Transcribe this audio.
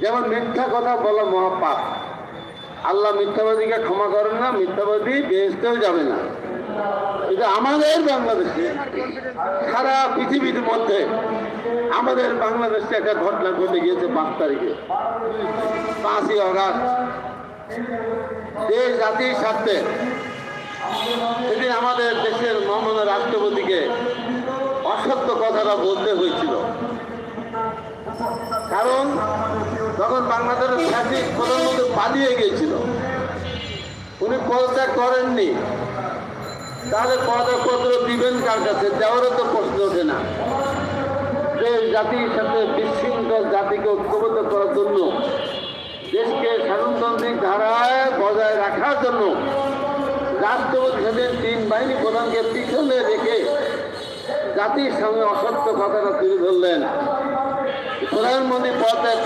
যেমন মিথ্যা কথা বলা মহাপাপ। আল্লাহ মিথ্যাবাদীকে ক্ষমা করেন না, মিথ্যাবাদী বেহেশতেও যাবে না। কিন্তু আমাদের বাংলাদেশে, সারা পৃথিবীর মধ্যে আমাদের বাংলাদেশে একটা ঘটনা ঘটে গিয়েছে 5 তারিখে, 5ই অগাস্ট। দেশ জাতির স্বার্থে সেদিন আমাদের দেশের মহামান্য রাষ্ট্রপতিকে অসত্য কথাটা বলতে হয়েছিল। কারণ তখন বাংলাদেশের ফ্যাসিস্ট প্রধানমন্ত্রী পালিয়ে গিয়েছিল, উনি পদত্যাগ করেননি। তাহলে পদত্যাগপত্র দিবেন কার কাছে? দেওয়ারও তো প্রশ্ন ওঠে না। দেশ জাতির সাথে বিশৃঙ্খল জাতিকে ঐক্যবদ্ধ করার জন্য, দেশকে শাসনতান্ত্রিক ধারায় বজায় রাখার জন্য রাষ্ট্রপতি সেদিন 3 বাহিনী প্রধানকে পিছনে রেখে জাতির সামনে অসত্য কথাটা তুলে ধরলেন। প্রধানমন্ত্রী পদত্যাগ